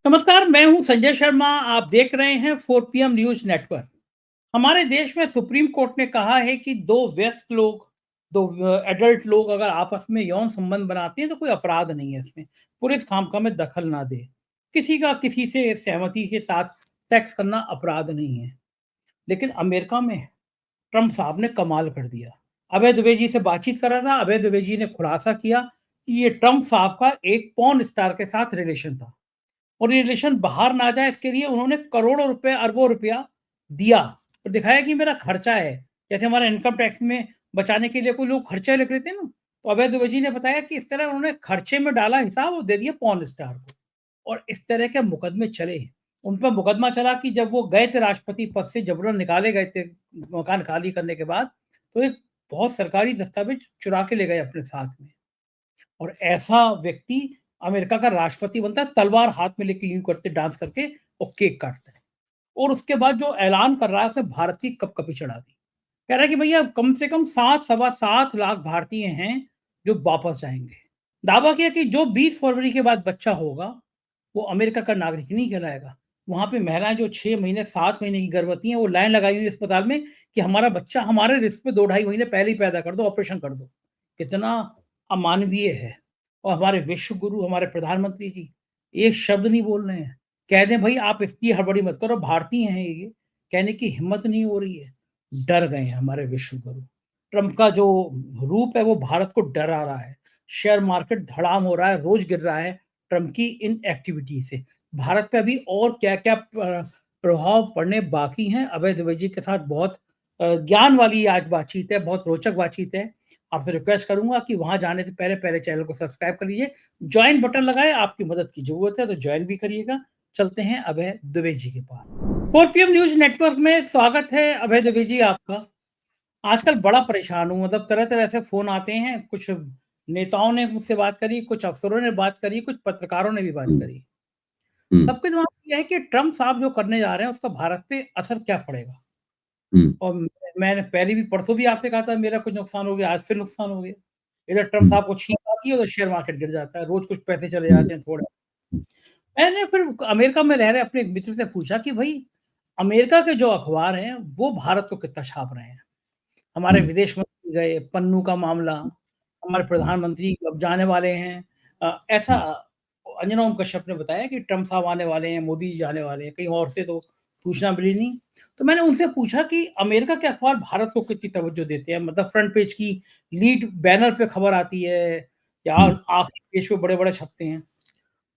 नमस्कार, मैं हूं संजय शर्मा। आप देख रहे हैं 4 पीएम न्यूज नेटवर्क। हमारे देश में सुप्रीम कोर्ट ने कहा है कि दो वयस्क लोग, दो एडल्ट लोग अगर आपस में यौन संबंध बनाते हैं तो कोई अपराध नहीं है इसमें। पुलिस खामखा में दखल ना दे। किसी का किसी से सहमति के साथ सेक्स करना अपराध नहीं है। लेकिन अमेरिका में ट्रम्प साहब ने कमाल कर दिया। अभय दुबे जी से बातचीत कर रहा था। अभय दुबे जी ने खुलासा किया कि ये ट्रम्प साहब का एक पॉर्न स्टार के साथ रिलेशन था और ये रिलेशन बाहर ना जाए इसके लिए उन्होंने करोड़ों रुपए अरबों रुपया दिया और दिखाया कि मेरा खर्चा है। जैसे हमारा इनकम टैक्स में बचाने के लिए कोई लोग खर्चे लिख लेते हैं ना, तो अभय दुबे जी ने बताया कि इस तरह उन्होंने खर्चे में डाला हिसाब और दे दिया पॉर्न स्टार को। और इस तरह के मुकदमे चले। उन पर मुकदमा चला कि जब वो गए थे राष्ट्रपति पद से, जबरन निकाले गए थे मकान खाली करने के बाद, तो एक बहुत सरकारी दस्तावेज चुरा के ले गए अपने साथ में। और ऐसा व्यक्ति अमेरिका का राष्ट्रपति बनता है, तलवार हाथ में लेके यूं करते डांस करके और केक काटता है। और उसके बाद जो ऐलान कर रहा है उसे भारत की कपकपी चढ़ा दी। कह रहा है कि भैया कम से कम 7-7.25 लाख भारतीय हैं जो वापस जाएंगे। दावा किया कि जो 20 फरवरी के बाद बच्चा होगा वो अमेरिका का नागरिक नहीं कहलाएगा। वहां पे महिलाएं जो 6 महीने 7 महीने की गर्भवती हैं वो लाइन लगाई हुई है अस्पताल में कि हमारा बच्चा हमारे रिस्क पे 2-2.5 महीने पहले ही पैदा कर दो, ऑपरेशन कर दो। कितना अमानवीय है। और हमारे विश्व गुरु, हमारे प्रधानमंत्री जी एक शब्द नहीं बोल रहे हैं। कह दें भाई आप इसकी हड़बड़ी मत करो, भारतीय हैं ये, कहने की हिम्मत नहीं हो रही है। डर गए हैं हमारे विश्व गुरु। ट्रंप का जो रूप है वो भारत को डरा रहा है। शेयर मार्केट धड़ाम हो रहा है, रोज गिर रहा है ट्रंप की इन एक्टिविटी से। भारत पे अभी और क्या क्या प्रभाव पड़ने बाकी हैं। अभय दुबे जी के साथ बहुत ज्ञान वाली आज बातचीत है, बहुत रोचक बातचीत है। आपसे रिक्वेस्ट करूंगा कि वहां जाने से पहले पहले चैनल को सब्सक्राइब कर लीजिए, ज्वाइन बटन लगाए। आपकी मदद की जरूरत है तो ज्वाइन भी करिएगा। चलते हैं अभय दुबे जी के पास। 4 पीएम न्यूज नेटवर्क में स्वागत है अभय दुबे जी आपका। आजकल बड़ा परेशान हूँ, मतलब तरह तरह से फोन आते हैं। कुछ नेताओं ने मुझसे बात करी, कुछ अफसरों ने बात करी, कुछ पत्रकारों ने भी बात करी। सबके दिमाग में यह है कि ट्रंप साहब जो करने जा रहे हैं उसका भारत पे असर क्या पड़ेगा। और मैंने पहले भी, परसों भी आपसे कहा था मेरा कुछ नुकसान हो गया, आज फिर नुकसान हो गया। इधर ट्रंप साहब को छींक आती है, उधर शेयर मार्केट गिर जाता है, रोज कुछ पैसे चले जाते हैं थोड़े। मैंने फिर अमेरिका में रह रहे अपने एक मित्र से पूछा कि भाई अमेरिका के जो अखबार हैं वो भारत को कितना छाप रहे हैं। हमारे विदेश मंत्री गए, पन्नू का मामला, हमारे प्रधानमंत्री अब जाने वाले हैं। ऐसा अंजना ओम कश्यप ने बताया कि ट्रंप साहब आने वाले हैं, मोदी जी आने वाले हैं, कहीं और से तो सूचना मिली नहीं। तो मैंने उनसे पूछा कि अमेरिका के अखबार भारत को कितनी तवज्जो देते हैं, मतलब फ्रंट पेज की लीड बैनर पे खबर आती है या आखिरी पेज पे बड़े बड़े छपते हैं।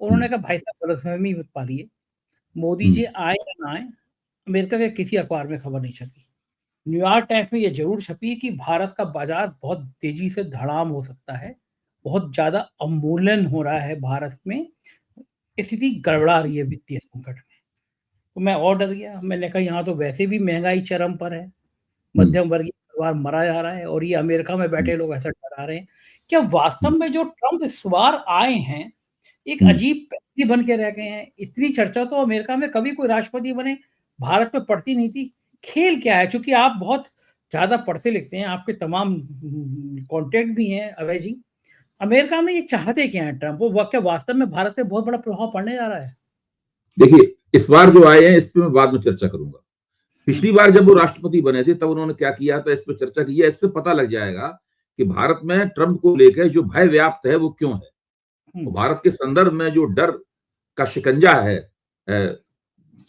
उन्होंने कहा भाई साहब गलतफहमी मत पालिए, मोदी जी आए या ना आए, अमेरिका के किसी अखबार में खबर नहीं छपी। न्यूयॉर्क टाइम्स में ये जरूर छपी कि भारत का बाजार बहुत तेजी से धड़ाम हो सकता है, बहुत ज्यादा अवमूल्यन हो रहा है भारत में, स्थिति गड़बड़ा रही है वित्तीय संकट में। तो मैं और डर गया। मैंने कहा यहाँ तो वैसे भी महंगाई चरम पर है, मध्यम वर्गीय परिवार मरा जा रहा है और ये अमेरिका में बैठे लोग ऐसा डरा रहे हैं। क्या वास्तव में जो ट्रंप इस बार आए हैं एक अजीब पैसे बन के रह गए हैं? इतनी चर्चा तो अमेरिका में कभी कोई राष्ट्रपति बने भारत में पड़ती नहीं थी। खेल क्या है? चूंकि आप बहुत ज्यादा पढ़ते लिखते हैं, आपके तमाम कॉन्टेक्ट भी हैं अभय जी, अमेरिका में ये चाहते क्या है ट्रंप? वो क्या वास्तव में भारत पे बहुत बड़ा प्रभाव पड़ने जा रहा है? देखिए, इस बार जो आए हैं इस पे मैं बाद में चर्चा करूंगा। पिछली बार जब वो राष्ट्रपति बने थे तब उन्होंने क्या किया था इस पर चर्चा की है। इससे पता लग जाएगा कि भारत में ट्रंप को लेकर जो भय व्याप्त है वो क्यों है। भारत के संदर्भ में जो डर का शिकंजा है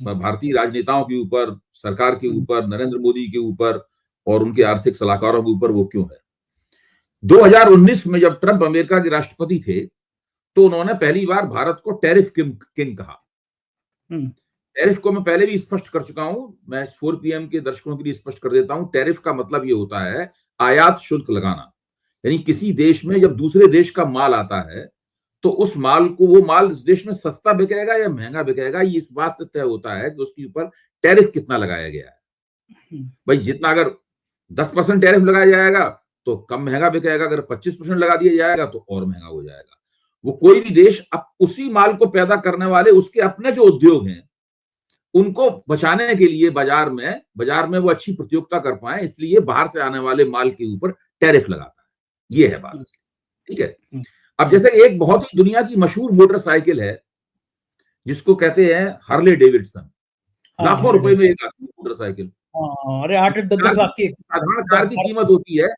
भारतीय राजनेताओं के ऊपर, सरकार के ऊपर, नरेंद्र मोदी के ऊपर और उनके आर्थिक सलाहकारों के ऊपर, वो क्यों है। 2019 में जब ट्रंप अमेरिका के राष्ट्रपति थे तो उन्होंने पहली बार भारत को टैरिफ किंग कहा। टैरिफ को मैं पहले भी स्पष्ट कर चुका हूं, मैं 4 पीएम के दर्शकों के लिए स्पष्ट कर देता हूं। टैरिफ का मतलब ये होता है आयात शुल्क लगाना। यानी किसी देश में जब दूसरे देश का माल आता है तो उस माल को, वो माल इस देश में सस्ता बिकेगा या महंगा बिकेगा, ये इस बात से तय होता है कि उसके ऊपर टैरिफ कितना लगाया गया है। भाई जितना, अगर 10% टैरिफ लगाया जाएगा तो कम महंगा बिकेगा, अगर 25% लगा दिया जाएगा तो और महंगा हो जाएगा। वो कोई भी देश अब उसी माल को पैदा करने वाले उसके अपने जो उद्योग हैं उनको बचाने के लिए बाजार में वो अच्छी प्रतियोगिता कर पाए, इसलिए बाहर से आने वाले माल के ऊपर टैरिफ लगाता है। ये है बात, ठीक है। अब जैसे एक बहुत ही दुनिया की मशहूर मोटरसाइकिल है जिसको कहते हैं हार्ले डेविडसन, लाखों रुपए में एक आती है मोटरसाइकिल। अरे 8-10 लाख की साधारण कार की कीमत होती है,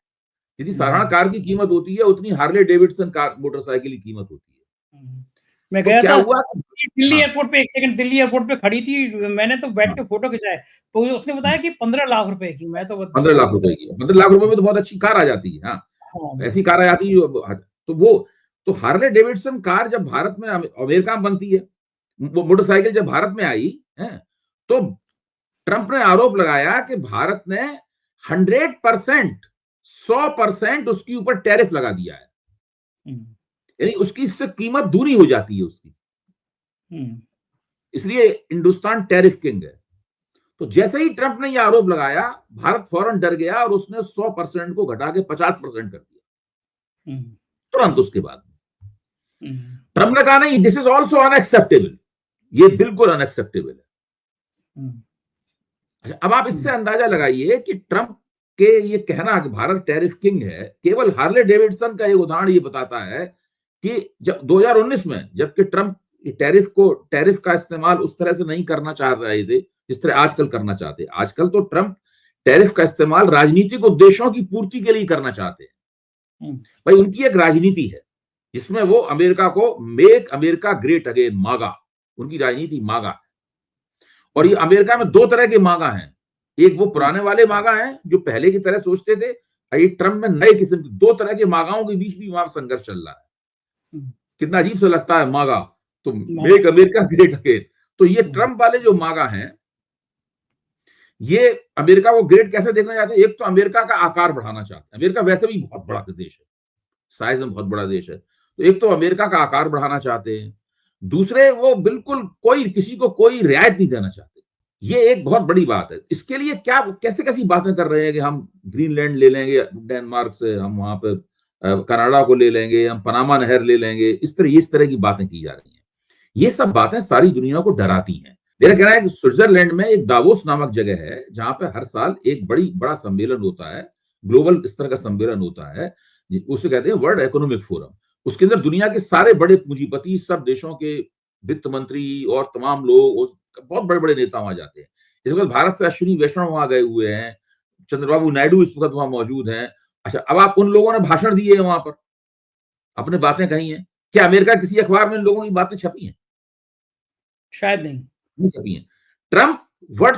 यदि साधारण कार की कीमत होती है उतनी हार्ले डेविडसन कार मोटरसाइकिल की कीमत होती है। मैं तो गया क्या था हुआ, दिल्ली एयरपोर्ट पे, एक सेकंड, दिल्ली एयरपोर्ट पे खड़ी थी, मैंने तो बैठ के फोटो खिंचाए, तो उसने बताया कि 15 लाख रुपए की। मैं तो 15 लाख रुपए की, 15 लाख रुपए में तो बहुत अच्छी कार आ जाती है। हाँ, ऐसी कार आ जाती है। तो वो तो हार्ले डेविडसन कार जब भारत में, अमेरिका में बनती है, मोटरसाइकिल जब भारत में आई है, तो ट्रंप ने आरोप लगाया कि भारत ने 100% उसके ऊपर टैरिफ लगा दिया है, यानी उसकी इससे कीमत दूनी हो जाती है उसकी, इसलिए हिंदुस्तान टैरिफ किंग है। तो जैसे ही ट्रंप ने यह आरोप लगाया, भारत फौरन डर गया और उसने 100% को घटा के 50% कर दिया तुरंत उसके बाद। ट्रंप ने कहा नहीं, दिस इज ऑल्सो अनएक्सेप्टेबल, ये बिल्कुल अनएक्सेप्टेबल है। अच्छा, अब आप इससे अंदाजा लगाइए कि ट्रंप के ये कहना कि भारत टैरिफ किंग है, केवल हार्ले डेविडसन का एक उदाहरण ये बताता है कि जब 2019 में, जबकि ट्रंप टैरिफ का इस्तेमाल उस तरह से नहीं करना चाह रहे थे जिस तरह आजकल करना चाहते हैं। आजकल तो ट्रंप टैरिफ का इस्तेमाल राजनीतिक उद्देश्यों की पूर्ति के लिए करना चाहते हैं। भाई, उनकी एक राजनीति है जिसमें वो अमेरिका को मेक अमेरिका ग्रेट अगेन, मागा, उनकी राजनीति मागा है। और ये अमेरिका में दो तरह के मागा हैं, एक वो पुराने वाले मागा हैं जो पहले की तरह सोचते थे, और ये ट्रंप में नए किस्म के, दो तरह के मागाओं के बीच भी वहां संघर्ष चल रहा है। कितना अजीब सा लगता है मागा, तो मेक अमेरिका ग्रेट अगेन। तो ये ट्रंप वाले जो मागा हैं, ये अमेरिका को ग्रेट कैसे देखना चाहते हैं? एक तो अमेरिका का आकार बढ़ाना चाहते हैं, अमेरिका वैसे भी बहुत बड़ा देश है, साइज में बहुत बड़ा देश है, तो एक तो अमेरिका का आकार बढ़ाना चाहते हैं, दूसरे वो बिल्कुल किसी को कोई रियायत नहीं देना चाहते। ये एक बहुत बड़ी बात है। इसके लिए क्या कैसे कैसी बातें कर रहे हैं कि हम ग्रीनलैंड ले लेंगे डेनमार्क से, हम वहां पर कनाडा को ले लेंगे, हम पनामा नहर ले लेंगे, इस तरह की बातें की जा रही हैं। ये सब बातें सारी दुनिया को डराती हैं। मेरा कहना है कि स्विट्जरलैंड में एक दावोस नामक जगह है जहां पे हर साल एक बड़ा सम्मेलन होता है, ग्लोबल स्तर का सम्मेलन होता है, उसे कहते हैं वर्ल्ड इकोनॉमिक फोरम। उसके अंदर दुनिया के सारे बड़े पूंजीपति, सब देशों के वित्त मंत्री और तमाम लोग, बहुत बड़े बड़े नेता वहां जाते हैं। इस वक्त भारत से अश्विनी वैष्णव वहां गए हुए हैं, चंद्रबाबू नायडू इस वक्त वहां मौजूद हैं। अच्छा, अब आप उन लोगों ने भाषण दिए हैं वहां पर, अपने बातें कही हैं, क्या अमेरिका किसी अखबार में इन लोगों की बातें छपी हैं? शायद नहीं छपी हैं। ट्रंप वर्ल्ड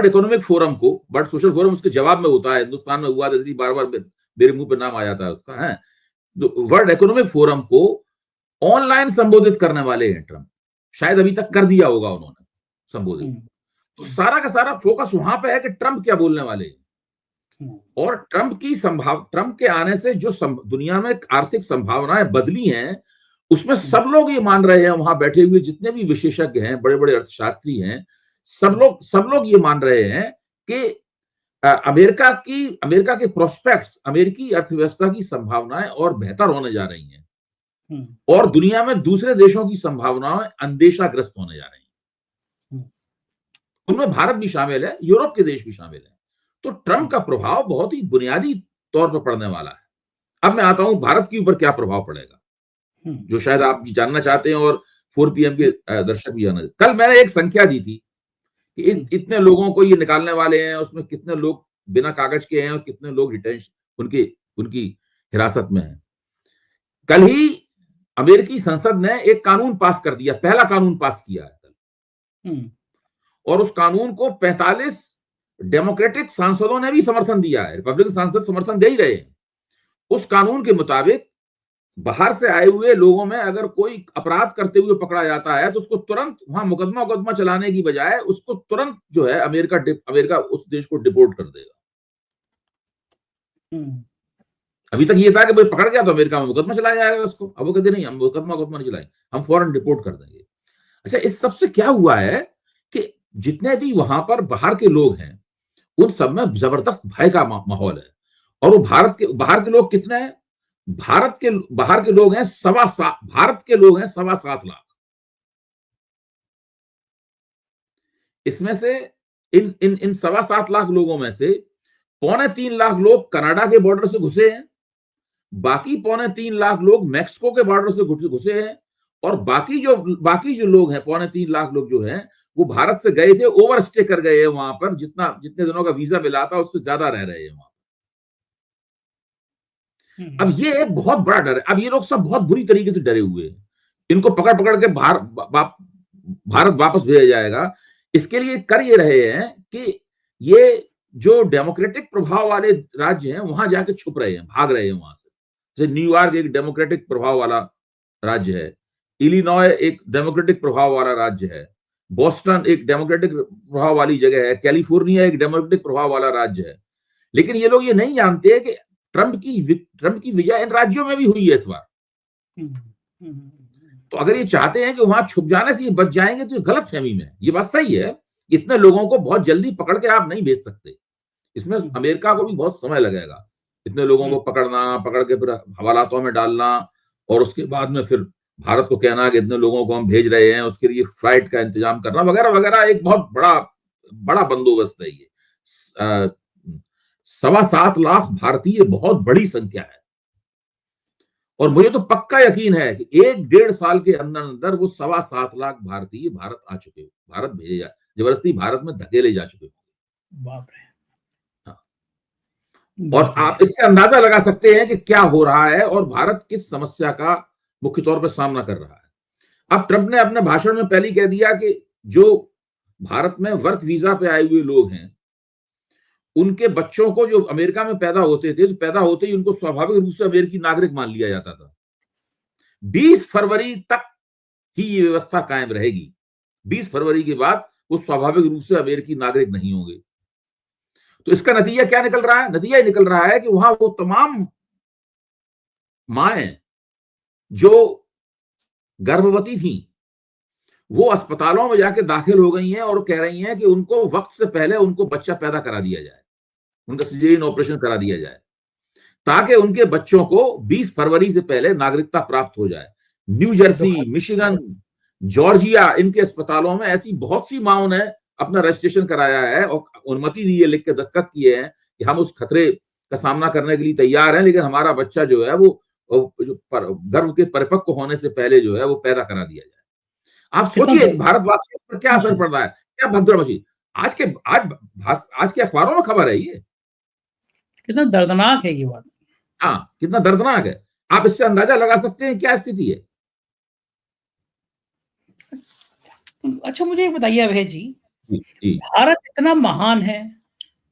इकोनॉमिक फोरम को, वर्ल्ड सोशल फोरम उसके जवाब में होता है, हिंदुस्तान में हुआ था इसलिए बार बार मेरे मुंह पे नाम आ जाता है उसका, है वर्ल्ड इकोनॉमिक फोरम को ऑनलाइन संबोधित करने वाले हैं ट्रंप। शायद अभी तक कर दिया होगा उन्होंने संबोधित। तो सारा का सारा फोकस वहां पे है कि ट्रंप क्या बोलने वाले हैं। और ट्रंप के आने से जो दुनिया में आर्थिक संभावनाएं बदली हैं, उसमें सब लोग ये मान रहे हैं, वहां बैठे हुए जितने भी विशेषज्ञ हैं, बड़े बड़े अर्थशास्त्री हैं, सब लोग ये मान रहे हैं कि अमेरिका के प्रोस्पेक्ट्स, अमेरिकी अर्थव्यवस्था की संभावनाएं और बेहतर होने जा रही हैं, और दुनिया में दूसरे देशों की संभावनाएं अंदेशाग्रस्त होने जा रही हैं। उनमें भारत भी शामिल है, यूरोप के देश भी शामिल है। तो ट्रंप का प्रभाव बहुत ही बुनियादी तौर पर पड़ने वाला है। अब मैं आता हूं भारत के ऊपर क्या प्रभाव पड़ेगा, जो शायद आप जानना चाहते हैं, और 4 PM के दर्शक भी जानना। कल मैंने एक संख्या दी थी कि इतने लोगों को ये निकालने वाले हैं, उसमें कितने लोग बिना कागज के हैं और कितने लोग डिटेंशन उनकी हिरासत में हैं। कल ही अमेरिकी संसद ने एक कानून पास कर दिया, पहला कानून पास किया है कल, और उस कानून को 45 डेमोक्रेटिक सांसदों ने भी समर्थन दिया है, रिपब्लिकन सांसद समर्थन दे ही रहे हैं। उस कानून के मुताबिक बाहर से आए हुए लोगों में अगर कोई अपराध करते हुए पकड़ा जाता है, तो उसको तुरंत वहां मुकदमा चलाने की बजाय उसको तुरंत जो है अमेरिका उस देश को डिपोर्ट कर देगा। अभी तक ये था कि भाई पकड़ गया तो अमेरिका में मुकदमा चलाया जाएगा उसको, अब वो कहते नहीं, हम मुकदमा नहीं चलाएंगे, हम फौरन डिपोर्ट कर देंगे। अच्छा, इस सबसे क्या हुआ है कि जितने भी वहां पर बाहर के लोग हैं, उन सब में जबरदस्त भय का माहौल है। और वो बाहर के लोग कितने हैं? बाहर के लोग हैं भारत के लोग हैं 7.25 लाख। इसमें से इन 7.25 लाख लोगों में से 2.25 लाख लोग कनाडा के बॉर्डर से घुसे हैं, बाकी 2.25 लाख लोग मैक्सिको के बॉर्डर से घुसे हैं, और बाकी जो लोग हैं, 2.25 लाख लोग जो हैं, वो भारत से गए थे, ओवर स्टे कर गए हैं वहां पर, जितने दिनों का वीजा मिला था उससे ज्यादा रह रहे हैं वहां। अब ये एक बहुत बड़ा डर है। अब ये लोग सब बहुत बुरी तरीके से डरे हुए हैं, इनको पकड़ पकड़ के भारत वापस भेजा जाएगा। इसके लिए कर ये रहे हैं कि ये जो डेमोक्रेटिक प्रभाव वाले राज्य हैं वहां जाके छुप रहे हैं, भाग रहे हैं वहां से। जैसे न्यूयॉर्क एक डेमोक्रेटिक प्रभाव वाला राज्य है, इलिनॉय एक डेमोक्रेटिक प्रभाव वाला राज्य है, बोस्टन एक डेमोक्रेटिक प्रभाव वाली जगह है, कैलिफोर्निया एक डेमोक्रेटिक प्रभाव वाला राज्य है। लेकिन ये लोग ये नहीं जानते कि ट्रंप की विजय इन राज्यों में भी हुई है इस बार। तो अगर ये चाहते हैं कि वहां छुप जाने से ये बच जाएंगे तो ये गलत फहमी में। ये बात सही है, इतने लोगों को बहुत जल्दी पकड़ के आप नहीं भेज सकते, इसमें अमेरिका को भी बहुत समय लगेगा इतने लोगों को पकड़ना, पकड़ के फिर हवालातों में डालना, और उसके बाद में फिर भारत को कहना कि इतने लोगों को हम भेज रहे हैं, उसके लिए फ्लाइट का इंतजाम करना वगैरह वगैरह। एक बहुत बड़ा बंदोबस्त है ये। 7.25 लाख भारतीय बहुत बड़ी संख्या है, और मुझे तो पक्का यकीन है कि 1-1.5 साल के अंदर अंदर वो 7.25 लाख भारतीय भारत आ चुके, भारत भेजे जा, जबरदस्ती भारत में धकेले जा चुके। बाप रे। हाँ। और आप इससे अंदाजा लगा सकते हैं कि क्या हो रहा है और भारत किस समस्या का मुख्य तौर पर सामना कर रहा है। अब ट्रंप ने अपने भाषण में पहले कह दिया कि जो भारत में वर्क वीजा पे आए हुए लोग हैं, उनके बच्चों को जो अमेरिका में पैदा होते थे, तो पैदा होते ही उनको स्वाभाविक रूप से अमेरिकी नागरिक मान लिया जाता था। 20 फरवरी तक ही ये व्यवस्था कायम रहेगी। 20 फरवरी के बाद वो स्वाभाविक रूप से अमेरिकी नागरिक नहीं होंगे। तो इसका नतीजा क्या निकल रहा है? नतीजा ये निकल रहा है कि वहां वो तमाम माएं जो गर्भवती थी, वो अस्पतालों में जाके दाखिल हो गई हैं और कह रही हैं कि उनको वक्त से पहले उनको बच्चा पैदा करा दिया जाए, उनका सिजेरियन ऑपरेशन करा दिया जाए, ताकि उनके बच्चों को 20 फरवरी से पहले नागरिकता प्राप्त हो जाए। न्यू जर्सी, मिशिगन, जॉर्जिया, इनके अस्पतालों में ऐसी बहुत सी माओं ने अपना रजिस्ट्रेशन कराया है और अनुमति दी है, लिख के दस्तखत किए हैं कि हम उस खतरे का सामना करने के लिए तैयार हैं, लेकिन हमारा बच्चा जो है वो गर्भ के परिपक्व होने से पहले जो है वो पैदा करा दिया जाए। आप सोचिए भारतवासियों पर क्या असर पड़ रहा है, क्या भगदड़ मची। आज के अखबारों में खबर है ये। कितना दर्दनाक है ये बात। हाँ, कितना दर्दनाक है। आप इससे अंदाजा लगा सकते हैं क्या स्थिति है। अच्छा, मुझे एक बताइए अभय जी, भारत इतना महान है,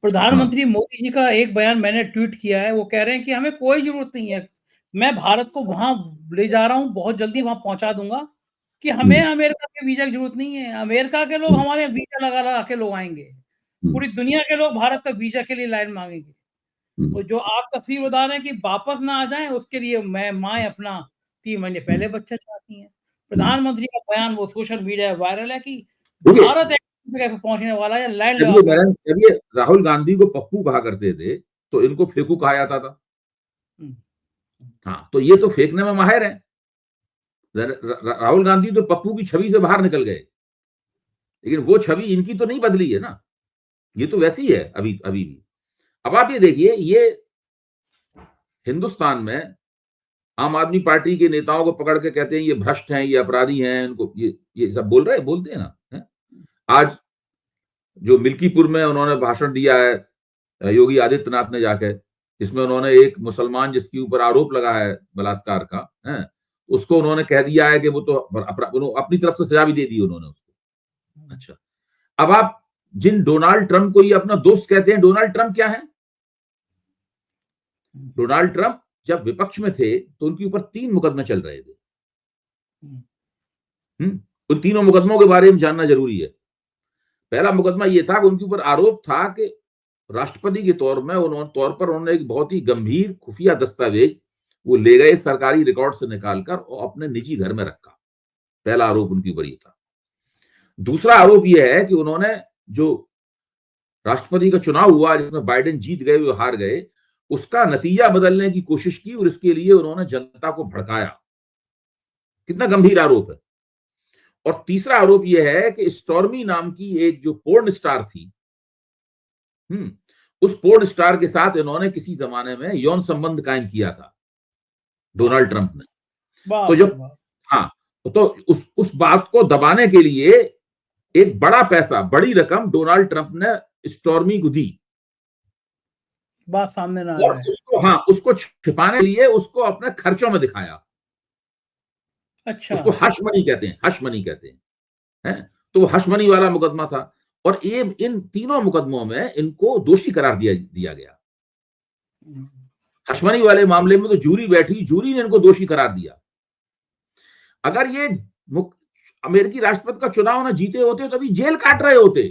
प्रधानमंत्री मोदी जी का एक बयान मैंने ट्वीट किया है, वो कह रहे हैं कि हमें कोई जरूरत नहीं है, मैं भारत को वहां ले जा रहा हूं, बहुत जल्दी वहां पहुंचा दूंगा, कि हमें अमेरिका के वीजा की जरूरत नहीं है, अमेरिका के लोग हमारे वीजा लगा के लोग आएंगे, पूरी दुनिया के लोग भारत का वीजा के लिए लाइन मांगेंगे। तो जो आप तस्वीर बता रहे हैं कि वापस ना आ जाए, उसके लिए माए अपना 3 महीने पहले बच्चा चाहती है। प्रधानमंत्री का बयान वो सोशल मीडिया वायरल है कि भारत एक जगह पे पहुंचने वाला है, लाइन लगा। जब ये राहुल गांधी को पप्पू कहा करते थे तो इनको फेकू कहा जाता था। हाँ, तो ये तो फेंकने में माहिर है। राहुल गांधी तो पप्पू की छवि से बाहर निकल गए, लेकिन वो छवि इनकी तो नहीं बदली है ना, ये तो वैसी है अभी भी। अब आप ये देखिए, ये हिंदुस्तान में आम आदमी पार्टी के नेताओं को पकड़ के कहते हैं ये भ्रष्ट हैं, ये अपराधी हैं, इनको ये सब बोलते हैं ना है? आज जो मिल्कीपुर में उन्होंने भाषण दिया है योगी आदित्यनाथ ने जाकर, जिसमें उन्होंने एक मुसलमान जिसके ऊपर आरोप लगा है बलात्कार का है, उसको उन्होंने कह दिया है कि वो तो अपनी तरफ से सजा भी दे दी उन्होंने उसको। अच्छा, अब आप जिन डोनाल्ड ट्रंप को ये अपना दोस्त कहते हैं, डोनाल्ड ट्रंप क्या है? डोनाल्ड ट्रंप जब विपक्ष में थे तो उनके ऊपर 3 मुकदमे चल रहे थे। उन तीनों मुकदमों के बारे में जानना जरूरी है। पहला मुकदमा ये था कि उनके ऊपर आरोप था कि राष्ट्रपति के तौर पर उन्होंने एक बहुत ही गंभीर खुफिया दस्तावेज वो ले गए सरकारी रिकॉर्ड से निकालकर और अपने निजी घर में रखा। पहला आरोप उनके ऊपर ये था। दूसरा आरोप यह है कि उन्होंने जो राष्ट्रपति का चुनाव हुआ जिसमें बाइडेन जीत गए, वो हार गए, उसका नतीजा बदलने की कोशिश की और इसके लिए उन्होंने जनता को भड़काया। कितना गंभीर आरोप है। और तीसरा आरोप यह है कि स्टॉर्मी नाम की एक जो पोर्न स्टार थी, उस पोर्न स्टार के साथ इन्होंने किसी जमाने में यौन संबंध कायम किया था डोनाल्ड ट्रंप ने। तो तो उस बात को दबाने के लिए एक बड़ा पैसा, बड़ी रकम डोनाल्ड ट्रंप ने स्टॉर्मी को दी। बात सामने ना आ और जाए। उसको छिपाने के लिए उसको अपने खर्चों में दिखाया। अच्छा। उसको हश मनी कहते हैं, हश मनी कहते हैं। तो वो हश मनी वाला मुकदमा था, और ये इन तीनों मुकदमों में इनको दोषी करार दिया गया। हश मनी वाले मामले में तो जूरी बैठी, जूरी ने इनको दोषी करार दिया। अगर ये अमेरिकी राष्ट्रपति का चुनाव ना जीते होते तो अभी जेल काट रहे होते।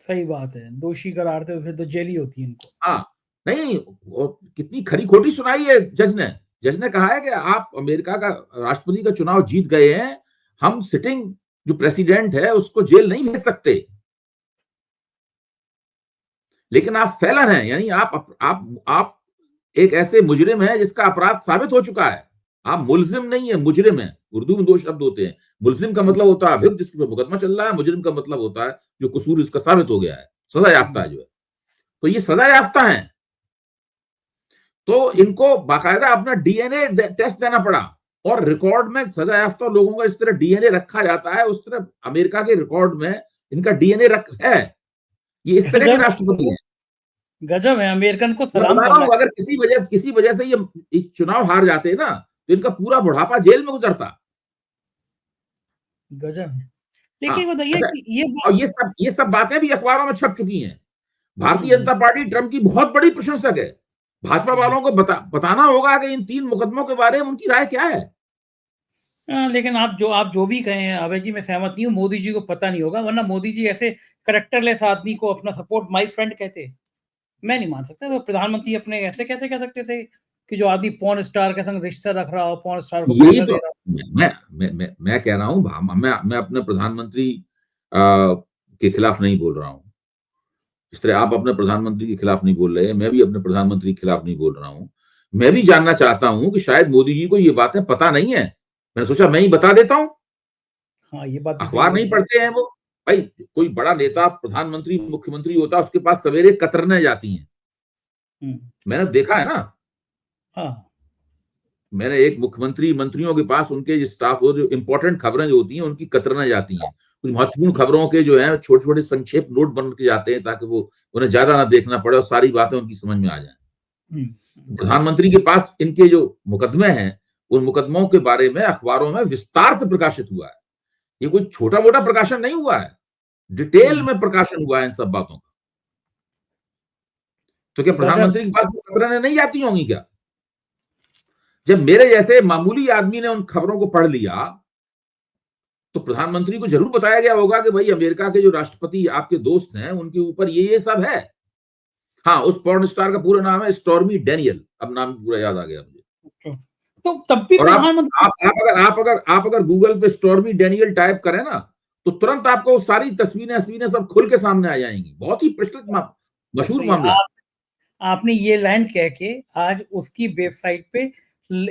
सही बात है, दोषी करार तो फिर तो जेल ही होती है इनको। हाँ, नहीं, कितनी खरी खोटी सुनाई है जज ने कहा है कि आप अमेरिका का राष्ट्रपति का चुनाव जीत गए हैं, हम सिटिंग जो प्रेसिडेंट है उसको जेल नहीं भेज सकते, लेकिन आप फैलन हैं, यानी आप एक ऐसे मुजरिम हैं जिसका अपराध साबित हो चुका है। आप मुलजिम नहीं है, मुजरिम है। उर्दू में दो शब्द होते हैं, मुलजिम का मतलब होता है अभियुक्त जिसके पर मुकदमा चल रहा है, मुजरिम का मतलब होता है जो कसूर इसका साबित हो गया है, सजा याफ्ता है जो है। तो ये सजा याफ्ता है, तो इनको बाकायदा अपना डीएनए टेस्ट देना पड़ा, और रिकॉर्ड में सजा याफ्ता लोगों का इस तरह डीएनए रखा जाता है, उस तरह अमेरिका के रिकॉर्ड में इनका डीएनए है। ये इस तरह के राष्ट्रपति हैं। गजब है, अमेरिकन को मैं सलाम बता रहा करना हूं, अगर किसी वजह से ये चुनाव हार जाते ना तो इनका पूरा बुढ़ापा जेल में गुजरता। गजब है। हाँ, लेकिन बताइए अच्छा, कि ये और ये सब बातें भी अखबारों में छप चुकी हैं। भारतीय जनता पार्टी ट्रंप की बहुत बड़ी प्रशंसक है। भाजपा वालों को बताना होगा कि इन 3 मुकदमों के बारे में उनकी राय क्या है। लेकिन आप जो भी कहे हैं अभय जी, मैं सहमत नहीं हूँ। मोदी जी को पता नहीं होगा, वरना मोदी जी ऐसे करेक्टरलेस आदमी को अपना सपोर्ट माय फ्रेंड कहते। मैं नहीं मान सकता। तो प्रधानमंत्री अपने ऐसे कैसे कह सकते थे कि जो आदमी पॉर्न स्टार के संग रिश्ता रख रहा हो, पॉर्न स्टार को यही पैसा दे तो रहा हो। मैं कह रहा हूं, मैं अपने प्रधानमंत्री के खिलाफ नहीं बोल रहा हूं। इस तरह आप अपने प्रधानमंत्री के खिलाफ नहीं बोल रहे, मैं भी अपने प्रधानमंत्री के खिलाफ नहीं बोल रहा हूं। मैं भी जानना चाहता हूं कि शायद मोदी जी को ये बातें पता नहीं है। मैंने सोचा मैं ही बता देता हूं। हाँ, ये बात भी सही अखबार नहीं बोली। पढ़ते हैं वो। भाई, कोई बड़ा नेता, प्रधानमंत्री, मुख्यमंत्री होता है, उसके पास सवेरे कतरने जाती हैं। मैंने देखा है ना। हाँ। मैंने एक मुख्यमंत्री, मंत्रियों के पास उनके जो स्टाफ हो, जो इंपॉर्टेंट खबरें जो होती हैं उनकी कतरने जाती हैं। कुछ महत्वपूर्ण खबरों के जो है छोटे छोटे संक्षेप नोट बन के जाते हैं, ताकि वो उन्हें ज्यादा ना देखना पड़े और सारी बातें उनकी समझ में आ जाए। प्रधानमंत्री के पास इनके जो मुकदमे हैं, उन मुकदमों के बारे में अखबारों में विस्तार से प्रकाशित हुआ है। ये कोई छोटा मोटा प्रकाशन नहीं हुआ है, डिटेल में प्रकाशन हुआ है इन सब बातों का। तो क्या प्रधानमंत्री के पास खबरें नहीं जाती होंगी क्या? जब मेरे जैसे मामूली आदमी ने उन खबरों को पढ़ लिया, तो प्रधानमंत्री को जरूर बताया गया होगा कि भाई अमेरिका के जो राष्ट्रपति आपके दोस्त हैं उनके ऊपर ये सब है। हाँ, उस पॉर्न स्टार का पूरा नाम है स्टॉर्मी डैनियल, अब नाम पूरा याद आ गया मुझे। तो तब भी और प्रधानमंत्री आप अगर गूगल पे स्टॉर्मी डैनियल टाइप करें ना, तो तुरंत आपको सारी तस्वीरें सब खुल के सामने आ जाएंगी। बहुत ही प्रचलित मशहूर मामला। आपने ये लाइन कह के आज उसकी वेबसाइट पे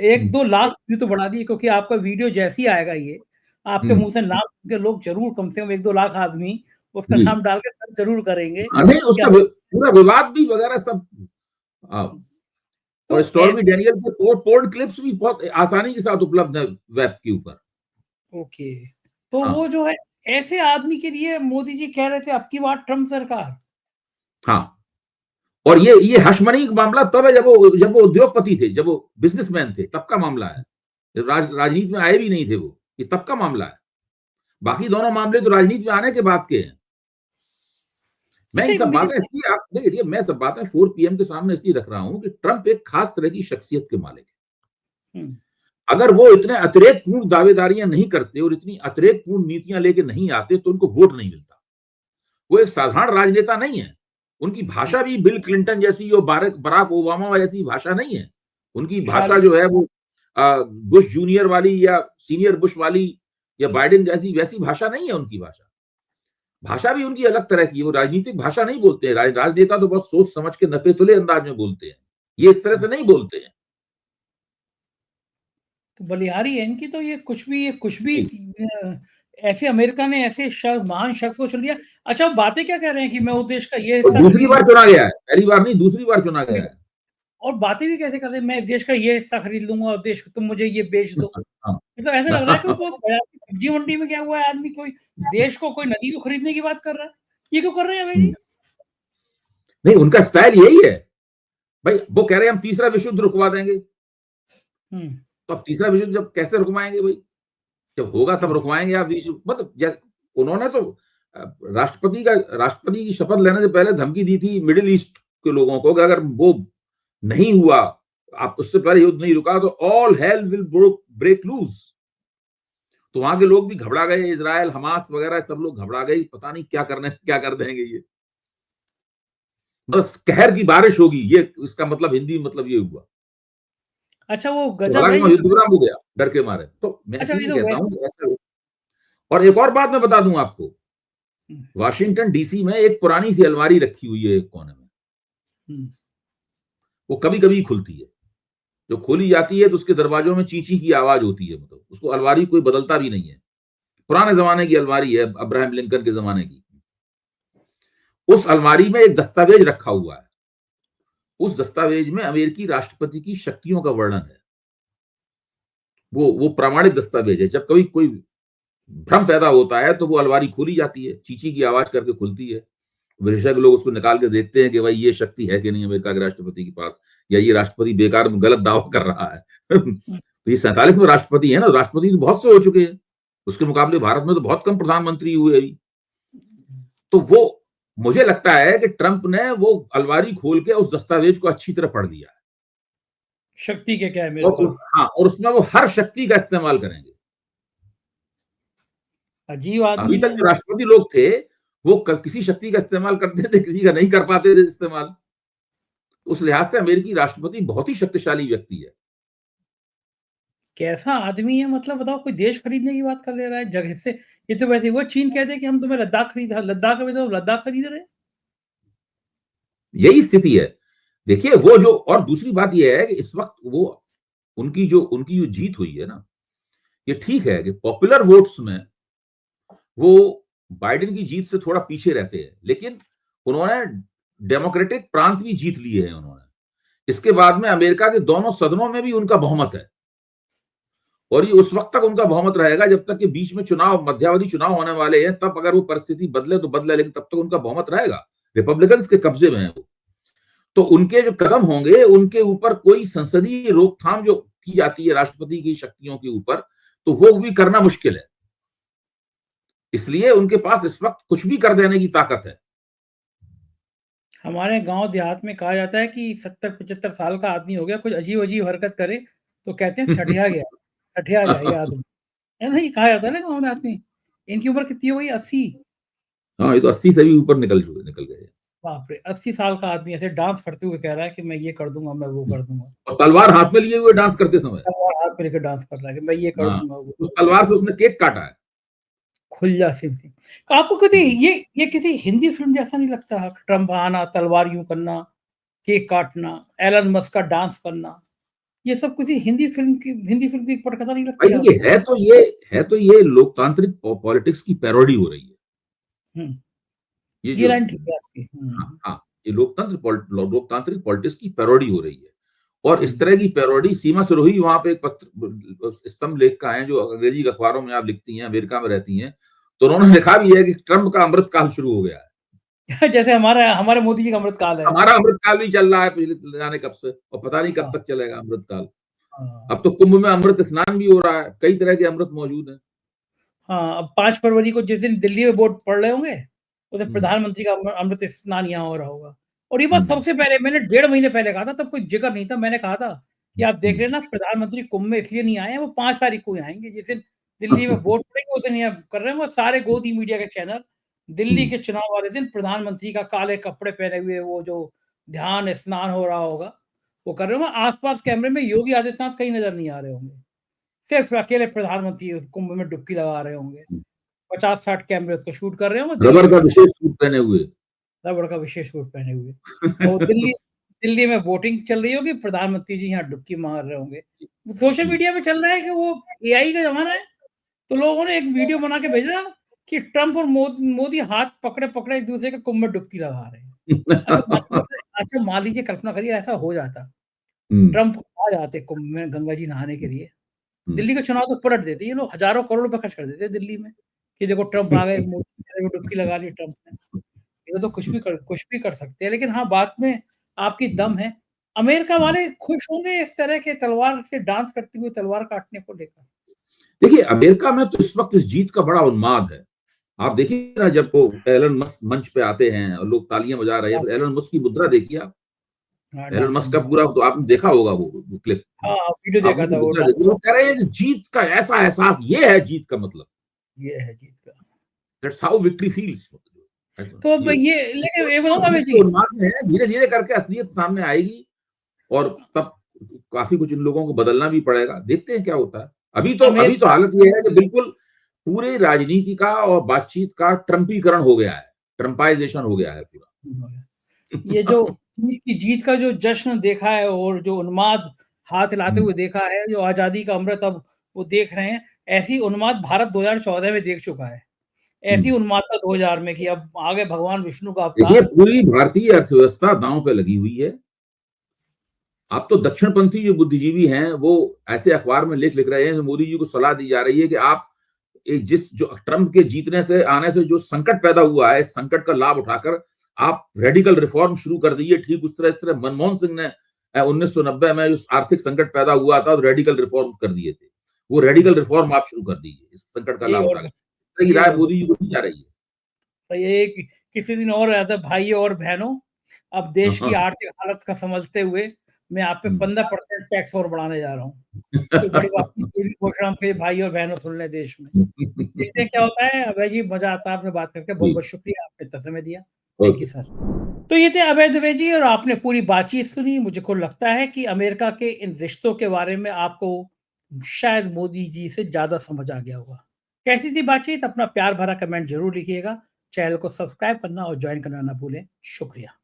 1-2 लाख व्यू तो बढ़ा दिए, क्योंकि आपका वीडियो जैसे ही आएगा, ये आपके मुंह से नाम के लोग जरूर, कम से कम 1-2 लाख आदमी उसका नाम डाल के सर्च जरूर करेंगे। नहीं, उसका पूरा विवाद भी वगैरह सब। और स्टॉर्मी डैनियल के पोर्न क्लिप्स भी बहुत आसानी के साथ उपलब्ध है वेब के ऊपर। ओके, तो वो जो है ऐसे आदमी के लिए मोदी जी कह रहे थे अब की बार ट्रम्प सरकार। हाँ, और ये हशमनी का मामला तब है जब वो उद्योगपति थे, जब वो बिजनेसमैन थे, तब का मामला है। राजनीति में आए भी नहीं थे वो, ये तब का मामला है। बाकी दोनों मामले तो राजनीति में आने के बाद के हैं। मैं इन सब बातें इसलिए, आप देखिए, मैं सब बातें 4 PM के सामने इसलिए रख रहा हूं कि ट्रंप एक खास तरह की शख्सियत के मालिक है। अगर वो इतने अतिरेकपूर्ण दावेदारियां नहीं करते और इतनी अतिरेकपूर्ण नीतियां लेके नहीं आते तो उनको वोट नहीं मिलता। वो एक साधारण राजनेता नहीं है। उनकी भाषा भी बिल क्लिंटन जैसी और बराक ओबामा जैसी भाषा नहीं है। उनकी भाषा जो है वो बुश जूनियर वाली या सीनियर बुश वाली या बाइडेन जैसी वैसी भाषा नहीं है। उनकी भाषा भी उनकी अलग तरह की है। वो राजनीतिक भाषा नहीं बोलते हैं। राजनेता तो बहुत सोच समझ के नपे तुले अंदाज में बोलते हैं, ये इस तरह से नहीं बोलते हैं। तो बलिहारी है इनकी। तो ये कुछ भी ऐसे अमेरिका ने ऐसे महान शख्स को चुन लिया। अच्छा, बातें क्या कह रहे हैं कि मैं उस देश का ये हिस्सा, दूसरी बार चुना गया है, पहली बार नहीं, दूसरी बार चुना गया है। और बातें भी कैसे कर रहे हैं, मैं देश का ये हिस्सा खरीद लूंगा और देश तुम मुझे ये बेच दो। तो ऐसा लग रहा है कि वो बाजार की सब्जी मंडी में क्या हुआ है, आदमी कोई देश को, कोई नदी को खरीदने की बात कर रहा है। ये क्यों कर रहे हैं भाई जी? नहीं, उनका स्टाइल यही है भाई। वो कह रहे हैं हम तीसरा विश्व युद्ध रुकवा देंगे। तो अब तीसरा विश्व युद्ध जब कैसे रुकवाएंगे भाई? जब होगा तब रुकवाएंगे आप विश्व, मतलब उन्होंने तो राष्ट्रपति की शपथ लेने से पहले धमकी दी थी मिडिल ईस्ट के लोगों को कि अगर वो नहीं हुआ, आप उससे पहले युद्ध नहीं रुका, तो all hell will break loose. तो वहां के लोग भी घबरा गए, इजराइल, हमास वगैरह सब लोग घबरा गए, पता नहीं क्या कर देंगे ये। बस कहर की बारिश होगी, ये इसका मतलब हिंदी मतलब ये हुआ। अच्छा, वो गजब है युद्ध विराम हो गया डर के मारे। तो मैं अच्छा, इसलिए कहता हूँ ऐसे। और एक और बात मैं बता दूं आपको, वाशिंगटन डीसी में एक पुरानी सी अलमारी रखी हुई है एक कोने में। वो कभी कभी खुलती है। जो खोली जाती है तो उसके दरवाजों में चींची की आवाज होती है। मतलब उसको अलमारी कोई बदलता भी नहीं है, पुराने जमाने की अलमारी है, अब्राहम लिंकन के जमाने की। उस अलमारी में एक दस्तावेज रखा हुआ है। उस दस्तावेज में अमेरिकी राष्ट्रपति की शक्तियों का वर्णन है। वो प्रामाणिक दस्तावेज है। जब कभी कोई भ्रम पैदा होता है तो वो अलमारी खोली जाती है, चींची की आवाज करके खुलती है। विशेषज्ञ लोग उसको निकाल के देखते हैं कि भाई ये शक्ति है कि नहीं अमेरिका के राष्ट्रपति के पास, या ये राष्ट्रपति बेकार में गलत दावा कर रहा है। तो ये 47वें राष्ट्रपति है ना। राष्ट्रपति तो बहुत से हो चुके हैं, उसके मुकाबले भारत में तो बहुत कम प्रधानमंत्री हुए अभी। तो वो मुझे लगता है कि ट्रंप ने वो अलमारी खोल के उस दस्तावेज को अच्छी तरह पढ़ लिया है। शक्ति के क्या है मेरे पास। हाँ, और उसमें वो हर शक्ति का इस्तेमाल करेंगे। अजीब आदमी। अभी तक जो राष्ट्रपति लोग थे वो किसी शक्ति का इस्तेमाल करते थे, किसी का नहीं कर पाते थे इस्तेमाल। उस लिहाज से अमेरिकी राष्ट्रपति बहुत ही शक्तिशाली व्यक्ति है। कैसा आदमी है, मतलब बताओ, कोई देश खरीदने की बात कर ले रहा है जगह से। ये तो वैसे हुआ, चीन कहते हैं कि हम तुम्हें लद्दाख खरीद रहे हैं। यही स्थिति है। देखिए वो जो, और दूसरी बात यह है कि इस वक्त वो उनकी जो जीत हुई है ना, ये ठीक है कि पॉपुलर वोट्स में वो बाइडेन की जीत से थोड़ा पीछे रहते हैं, लेकिन उन्होंने डेमोक्रेटिक प्रांत भी जीत लिए हैं उन्होंने। इसके बाद में अमेरिका के दोनों सदनों में भी उनका बहुमत है, और ये उस वक्त तक उनका बहुमत रहेगा जब तक कि बीच में चुनाव, मध्यावधि चुनाव होने वाले हैं। तब अगर वो परिस्थिति बदले तो बदले, लेकिन तब तक उनका बहुमत रहेगा। रिपब्लिकन के कब्जे में है वो। तो उनके जो कदम होंगे, उनके ऊपर कोई संसदीय रोकथाम जो की जाती है राष्ट्रपति की शक्तियों के ऊपर, तो वो भी करना मुश्किल है। इसलिए उनके पास इस वक्त कुछ भी कर देने की ताकत है। हमारे गांव देहात में कहा जाता है कि 70-75 साल का आदमी हो गया, कुछ अजीब अजीब हरकत करे तो कहते हैं सठिया गया, सठिया गया ये आदमी, है ना। ये कहा जाता है ना गांव देहात में। इनकी उम्र कितनी हो गई? 80। हाँ, ये तो 80 से भी ऊपर निकल गए। बाप रे, 80 साल का आदमी ऐसे डांस करते हुए कह रहा है कि मैं ये कर दूंगा, मैं वो कर दूंगा। और तलवार हाथ में लिए हुए डांस करते समय, तलवार हाथ में लेकर डांस कर रहा है कि मैं ये कर दूंगा, वो। तो तलवार से उसने केक काटा है। खुल्ला सिंह। तो आपको कभी ये किसी हिंदी फिल्म जैसा नहीं लगता? ट्रम्प आना, तलवार यूं करना, केक काटना, एलन मस्क का डांस करना, ये सब किसी हिंदी फिल्म की पटकथा नहीं लगती भाई आपको? है तो ये लोकतांत्रिक पॉलिटिक्स की पैरोडी हो रही है। ये ये जो, लाइन ठीक है आपकी। हाँ, ये लोकतांत्रिक पॉलिटिक्स की पैरोडी हो रही है। और इस तरह की पैरोडी सीमा सिरोही वहां पे एक पत्र स्तंभ लेखिका है जो अंग्रेजी अखबारों में आप लिखती हैं, अमेरिका में रहती हैं। तो उन्होंने लिखा भी है कि ट्रंप का अमृतकाल शुरू हो गया है। जैसे हमारे मोदी जी का अमृतकाल है। हमारा अमृतकाल भी चल रहा है पिछले जाने कब से, और पता नहीं कब तक चलेगा अमृतकाल। अब तो कुंभ में अमृत स्नान भी हो रहा है, कई तरह के अमृत मौजूद है। हाँ, अब 5 फरवरी को जिस दिन दिल्ली में वोट पड़ रहे होंगे, उस दिन प्रधानमंत्री का अमृत स्नान यहाँ हो रहा होगा। और ये बात सबसे पहले मैंने 1.5 महीने पहले कहा था, तब कोई जिक्र नहीं था। मैंने कहा था कि आप देख लेना, प्रधानमंत्री कुंभ में इसलिए नहीं आए हैं, वो 5 तारीख को ही आएंगे, जिस दिन दिल्ली में वोट पड़ेंगे उस दिन ये कर रहे हैं। वो सारे गोदी मीडिया के चैनल दिल्ली के चुनाव वाले दिन प्रधानमंत्री का काले कपड़े पहने हुए वो जो ध्यान स्नान हो रहा होगा वो कर रहे होंगे। आसपास कैमरे में योगी आदित्यनाथ कहीं नजर नहीं आ रहे होंगे, सिर्फ अकेले प्रधानमंत्री कुंभ में डुबकी लगा रहे होंगे। 50-60 कैमरे उसको शूट कर रहे होंगे, रबर का विशेष सूट पहने हुए। रबर का विशेष सूट पहने हुए। और दिल्ली में वोटिंग चल रही होगी, प्रधानमंत्री जी यहाँ डुबकी मार रहे होंगे। सोशल मीडिया पे चल रहा है कि वो एआई का जमाना है। तो लोगों ने एक वीडियो बना के भेजा कि ट्रंप और मोदी हाथ पकड़े पकड़े एक दूसरे के कुंभ में डुबकी लगा रहे हैं। अच्छा मान लीजिए, कल्पना करिए ऐसा हो जाता, ट्रंप आ जाते कुंभ में गंगा जी नहाने के लिए, दिल्ली का चुनाव तो पलट देते ये लोग, हजारों करोड़ रुपए खर्च कर देते दिल्ली में कि देखो ट्रम्प आ गए, मोदी ने डुबकी लगा ली ट्रम्प ने। ये तो कुछ भी कर सकते हैं, लेकिन हाँ, बात में आपकी दम है। अमेरिका वाले खुश होंगे इस तरह के तलवार से डांस करती हुई तलवार काटने को लेकर? देखिए, अमेरिका में तो इस वक्त इस जीत का बड़ा उन्माद है। आप देखिए ना, जब वो एलन मस्क मंच पे आते हैं और लोग तालियां बजा रहे हैं, तो एलन मस्क की मुद्रा देखिए आप। एलन मस्क का पूरा तो आपने देखा होगा वो क्लिप। हाँ, वीडियो देखा था वो। वो कह रहे हैं कि जीत का ऐसा एहसास, ये है जीत का मतलब, ये है जीत का। That's how victory feels. तो ये लेकिन ये बताऊंगा मैं जी, धीरे धीरे करके असलियत सामने आएगी और तब काफी कुछ इन लोगों को बदलना भी पड़ेगा। देखते हैं क्या होता है। अभी तो हालत ये है कि बिल्कुल पूरे राजनीति का और बातचीत का ट्रम्पीकरण हो गया है, ट्रम्पाइजेशन हो गया है पूरा। ये जो जीत का जो जश्न देखा है और जो उन्माद हाथ हिलाते हुए देखा है, जो आजादी का अमृत अब वो देख रहे हैं, ऐसी उन्माद भारत 2014 में देख चुका है। ऐसी उन्मादता 2000 में कि अब आगे भगवान विष्णु का अवतार। पूरी भारतीय अर्थव्यवस्था दांव पे लगी हुई है। आप तो दक्षिणपंथी जो बुद्धिजीवी हैं वो ऐसे अखबार में लिख रहे हैं, मोदी जी को सलाह दी जा रही है कि आप जो ट्रम्प के जीतने से आने से जो संकट पैदा हुआ है, इस संकट का लाभ उठाकर आप रेडिकल रिफॉर्म शुरू कर दीजिए। ठीक उस तरह मनमोहन सिंह ने 1990 में जो आर्थिक संकट पैदा हुआ था तो रेडिकल रिफॉर्म कर दिए थे। वो रेडिकल रिफॉर्म आप शुरू कर दीजिए, इस संकट का लाभ उठाकर। राय मोदी जी को दी जा रही है। तो ये किसी दिन और ऐसा भाइयों और बहनों, अब देश की आर्थिक हालत का समझते हुए मैं आप पे 15% टैक्स और बढ़ाने जा रहा हूँ। तो बड़ी बात घोषणा के भाई और बहनों सुन ले देश में। देखते हैं क्या होता है। अभय जी, मजा आता है आपसे बात करके। बहुत बहुत शुक्रिया, आपने समय दिया। Thank you sir. तो ये थे अभय दुबे जी और आपने पूरी बातचीत सुनी। मुझे को लगता है कि अमेरिका के इन रिश्तों के बारे में आपको शायद मोदी जी से ज्यादा समझ आ गया होगा। कैसी थी बातचीत? अपना प्यार भरा कमेंट जरूर लिखिएगा। चैनल को सब्सक्राइब करना और ज्वाइन करना ना भूलें। शुक्रिया।